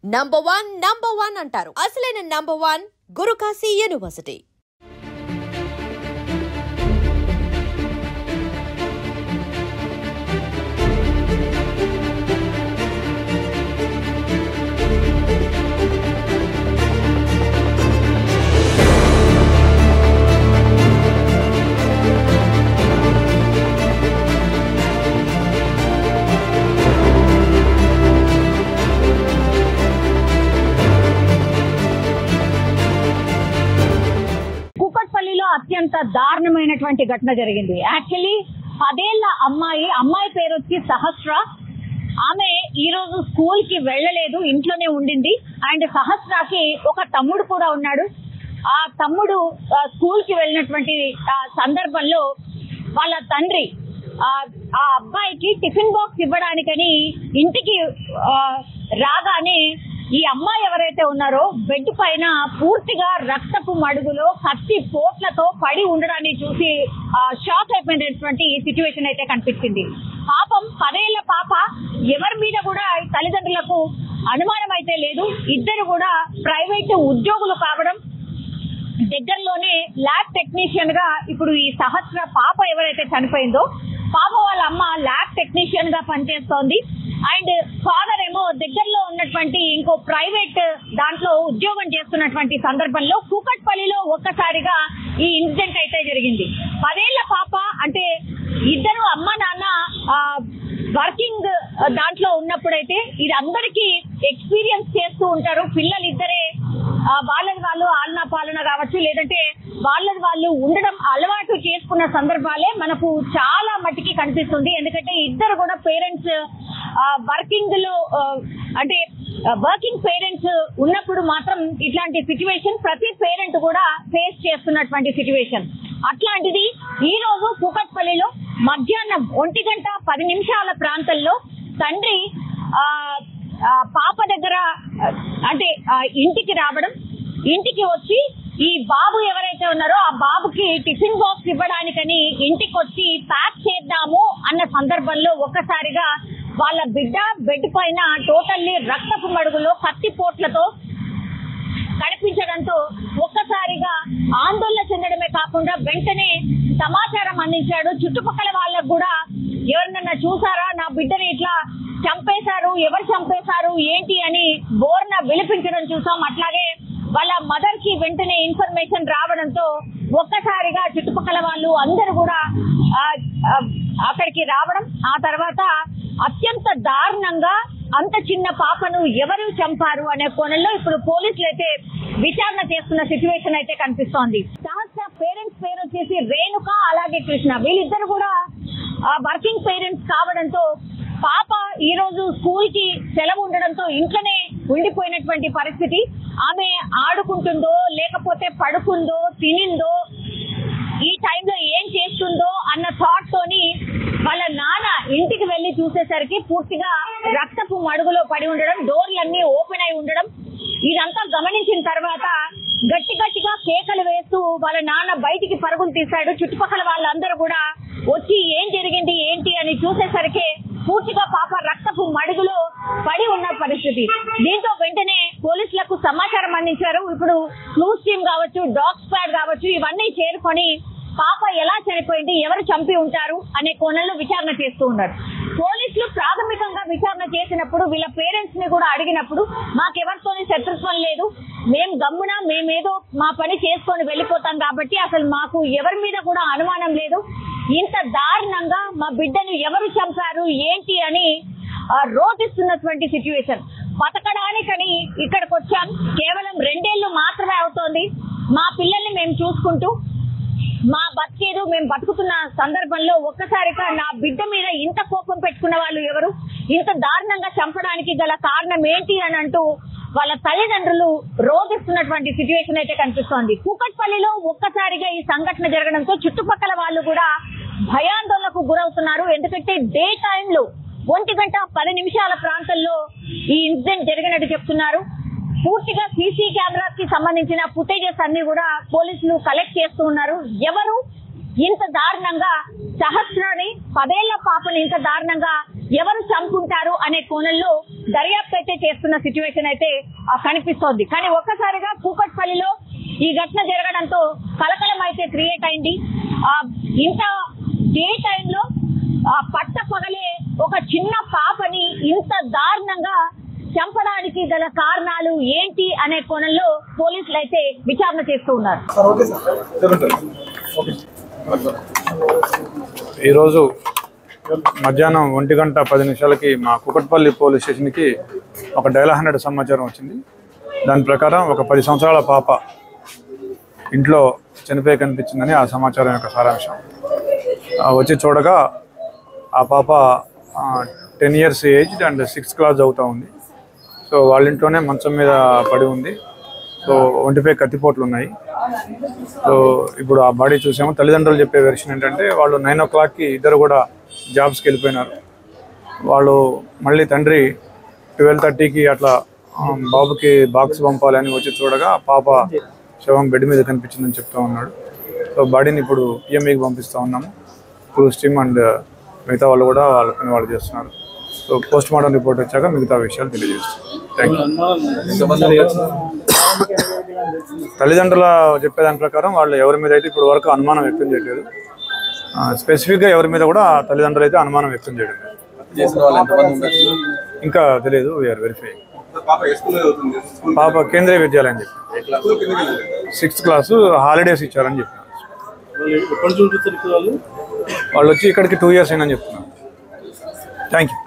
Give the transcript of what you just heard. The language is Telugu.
నంబర్ వన్ అంటారు. అసలైన నంబర్ 1 గురుకాశీ యూనివర్సిటీ. అత్యంత దారుణమైనటువంటి ఘటన జరిగింది. యాక్చువల్లీ 10 ఏళ్ల అమ్మాయి పేరు వచ్చి సహస్ర. ఆమె ఈ రోజు స్కూల్ కి వెళ్ళలేదు, ఇంట్లోనే ఉండింది. అండ్ సహస్రకి ఒక తమ్ముడు కూడా ఉన్నాడు. ఆ తమ్ముడు స్కూల్ కి వెళ్ళినటువంటి సందర్భంలో వాళ్ళ తండ్రి ఆ అబ్బాయికి టిఫిన్ బాక్స్ ఇవ్వడానికని ఇంటికి రాగానే ఈ అమ్మాయి ఎవరైతే ఉన్నారో బెడ్ పైన పూర్తిగా రక్తపు మడుగులో కత్తి పోట్లతో పడి ఉండడాన్ని చూసి షాక్ అయిపోయినటువంటి సిచ్యువేషన్ అయితే కనిపించింది. పాపం 10 ఏళ్ల పాప, ఎవరి మీద కూడా తల్లిదండ్రులకు అనుమానం అయితే లేదు. ఇద్దరు కూడా ప్రైవేట్ ఉద్యోగులు కావడం, దగ్గరలోనే ల్యాబ్ టెక్నీషియన్ గా ఇప్పుడు ఈ సహస్ర పాప ఎవరైతే చనిపోయిందో పాప వాళ్ళ అమ్మ ల్యాబ్ టెక్నీషియన్ గా పనిచేస్తోంది. అండ్ ఫాదర్ ఏమో దగ్గరలో ఉన్నటువంటి ఇంకో ప్రైవేట్ దాంట్లో ఉద్యోగం చేస్తున్నటువంటి సందర్భంలో కూకట్పల్లిలో ఒక్కసారిగా ఈ ఇన్సిడెంట్ అయితే జరిగింది. 10 ఏళ్ల పాప అంటే ఇద్దరు అమ్మ నాన్న వర్కింగ్ దాంట్లో ఉన్నప్పుడైతే ఇది అందరికీ ఎక్స్పీరియన్స్ చేస్తూ ఉంటారు. పిల్లలు ఇద్దరే వాళ్ళది వాళ్ళు ఆలనా పాలన కావచ్చు, లేదంటే వాళ్ళది వాళ్ళు ఉండడం అలవాటు చేసుకున్న సందర్భాలే మనకు చాలా మట్టికి కనిపిస్తుంది. ఎందుకంటే ఇద్దరు కూడా పేరెంట్స్ వర్కింగ్ లో అంటే వర్కింగ్ పేరెంట్స్ ఉన్నప్పుడు మాత్రం ఇట్లాంటి సిచ్యువేషన్ ప్రతి పేరెంట్ కూడా ఫేస్ చేస్తున్నటువంటి సిచ్యువేషన్. అట్లాంటిది ఈ రోజు కూకట్పల్లిలో మధ్యాహ్నం 1:10 ప్రాంతంలో తండ్రి పాప దగ్గర అంటే ఇంటికి రావడం, ఇంటికి వచ్చి ఈ బాబు ఎవరైతే ఉన్నారో ఆ బాబుకి టిఫిన్ బాక్స్ ఇవ్వడానికని ఇంటికి వచ్చి ప్యాక్ చేద్దాము అన్న సందర్భంలో ఒక్కసారిగా వాళ్ళ బిడ్డ బెడ్ పైన టోటల్లీ రక్తపు మడుగులో కత్తి పోట్లతో కనిపించడంతో ఒక్కసారిగా ఆందోళన చెందడమే కాకుండా వెంటనే సమాచారం అందించాడు. చుట్టుపక్కల వాళ్ళకు కూడా ఎవరినన్నా చూసారా, నా బిడ్డని ఇట్లా చంపేశారు, ఎవరు చంపేశారు ఏంటి అని బోర్న విలిపించడం చూసాం. అట్లాగే వాళ్ళ మదర్ కి వెంటనే ఇన్ఫర్మేషన్ రావడంతో ఒక్కసారిగా చుట్టుపక్కల వాళ్ళు అందరూ కూడా అక్కడికి రావడం, ఆ తర్వాత అత్యంత దారుణంగా అంత చిన్న పాపను ఎవరు చంపారు అనే కోణంలో ఇప్పుడు పోలీసులు అయితే విచారణ చేస్తున్న సిచ్యువేషన్ అయితే కనిపిస్తోంది. సహస్ర పేరెంట్స్ పేరు వచ్చేసి రేణుక, అలాగే కృష్ణ. వీళ్ళిద్దరు కూడా వర్కింగ్ పేరెంట్స్ కావడంతో పాప ఈ రోజు స్కూల్ కి సెలవు ఉండడంతో ఇంట్లోనే ఉండిపోయినటువంటి పరిస్థితి. ఆమె ఆడుకుంటుందో లేకపోతే పడుకుందో తినిందో ఈ టైంలో ఏం చేస్తుందో అన్న థాట్ తోని వాళ్ళ నాన్న ఇంటికి వెళ్లి చూసేసరికి పూర్తిగా రక్తపు మడుగులో పడి ఉండడం, డోర్లన్నీ ఓపెన్ అయి ఉండడం, ఇదంతా గమనించిన తర్వాత గట్టిగా కేకలు వేస్తూ వాళ్ళ నాన్న బయటికి పరుగులు తీశాడు. చుట్టుపక్కల వాళ్ళందరూ కూడా వచ్చి ఏం జరిగింది ఏంటి అని చూసేసరికి పూర్తిగా పాప రక్తపు మడుగులో పడి ఉన్న పరిస్థితి. దీంతో వెంటనే పోలీసులకు సమాచారం అందించారు. ఇప్పుడు క్లూస్ టీమ్ కావచ్చు, డాగ్ స్క్వాడ్ కావచ్చు, ఇవన్నీ చేరుకొని పాప ఎలా చనిపోయింది, ఎవరు చంపి ఉంటారు అనే కోణంలో విచారణ చేస్తూ ఉన్నారు. పోలీసులు ప్రాథమికంగా విచారణ చేసినప్పుడు వీళ్ళ పేరెంట్స్ ని కూడా అడిగినప్పుడు మాకెవరితోనే శత్రుత్వం లేదు, మేము గమ్మున మేమేదో మా పని చేసుకొని వెళ్ళిపోతాం కాబట్టి అసలు మాకు ఎవరి మీద కూడా అనుమానం లేదు, ఇంత దారుణంగా మా బిడ్డను ఎవరు చంపారు ఏంటి అని రోధిస్తున్నటువంటి సిచ్యువేషన్. బతకడానికని ఇక్కడికి వచ్చాం, కేవలం 2 ఏళ్లు మాత్రమే అవుతోంది, మా పిల్లల్ని మేము చూసుకుంటూ మా బతికేదు మేము బతుకుతున్న సందర్భంలో ఒక్కసారిగా నా బిడ్డ మీద ఇంత కోపం పెట్టుకున్న వాళ్ళు ఎవరు, ఇంత దారుణంగా చంపడానికి గల కారణం ఏంటి అని అంటూ వాళ్ళ తల్లిదండ్రులు రోధిస్తున్నటువంటి సిచ్యువేషన్ అయితే కనిపిస్తోంది. కూకట్పల్లిలో ఒక్కసారిగా ఈ సంఘటన జరగడంతో చుట్టుపక్కల వాళ్ళు కూడా భయాందోళనకు గురవుతున్నారు. ఎందుకంటే డే టైంలో 1:10 ప్రాంతంలో ఈ ఇన్సిడెంట్ జరిగినట్టు చెప్తున్నారు. పూర్తిగా సీసీ కెమెరాస్ కి సంబంధించిన ఫుటేజెస్ అన్ని కూడా పోలీసులు కలెక్ట్ చేస్తూ ఉన్నారు. ఎవరు ఇంత దారుణంగా సహస్రాని 10 ఏళ్ల పాపని ఇంత దారుణంగా ఎవరు చంపుకుంటారు అనే కోణంలో దర్యాప్తు అయితే చేస్తున్న సిచ్యువేషన్ అయితే కనిపిస్తోంది. కానీ ఒక్కసారిగా కూకట్పల్లిలో ఈ ఘటన జరగడంతో కలకలం అయితే క్రియేట్ అయింది. ఇంత డే టైంలో పట్ట పగలే ఒక చిన్న పాపని ఇంత దారుణంగా చంపడానికి గల కారణాలు ఏంటి అనే కోణంలో పోలీసులు అయితే విచారణ చేస్తూ ఉన్నారు. ఈరోజు మధ్యాహ్నం 1:10 మా కూకట్పల్లి పోలీస్ స్టేషన్కి ఒక డయల్ 100 సమాచారం వచ్చింది. దాని ప్రకారం ఒక 10 సంవత్సరాల పాప ఇంట్లో చనిపోయి కనిపించిందని ఆ సమాచారం యొక్క సారాంశం. వచ్చి చూడగా ఆ పాప 10 years age and 6th class చదువుతూ ఉంది. సో వాళ్ళ ఇంట్లోనే మంచం మీద పడి ఉంది. సో ఒంటిపై కత్తిపోట్లు ఉన్నాయి. సో ఇప్పుడు ఆ బాడీ చూసాము. తల్లిదండ్రులు చెప్పే వెర్షన్ ఏంటంటే వాళ్ళు 9 o'clockకి ఇద్దరు కూడా జాబ్స్కి వెళ్ళిపోయినారు. వాళ్ళు మళ్ళీ తండ్రి 12:30కి అట్లా బాబుకి బాక్స్ పంపాలని వచ్చి చూడగా పాప శవం బెడ్ మీద కనిపించిందని చెప్తూ ఉన్నాడు. సో బాడీని ఇప్పుడు పిఎంఈకి పంపిస్తూ ఉన్నాము. క్రూస్ టీమ్ అండ్ మిగతా వాళ్ళు కూడా వాళ్ళ పని వాళ్ళు చేస్తున్నారు. సో పోస్ట్ మార్టం రిపోర్ట్ వచ్చాక మిగతా విషయాలు తెలియజేస్తాం. Thank you. తల్లిదండ్రుల చెప్పేదాని ప్రకారం వాళ్ళు ఎవరి మీద అయితే ఇప్పుడు వరకు అనుమానం వ్యక్తం చేయలేదు. స్పెసిఫిక్గా ఎవరి మీద కూడా తల్లిదండ్రులు అయితే అనుమానం వ్యక్తం చేయడం ఇంకా తెలియదు. VR verify. పాప కేంద్రీయ విద్యాలయం చెప్పి 6th class హాలిడేస్ ఇచ్చారని చెప్పినారు. వాళ్ళు వచ్చి ఇక్కడికి 2 years అయిందని చెప్తున్నారు. Thank you.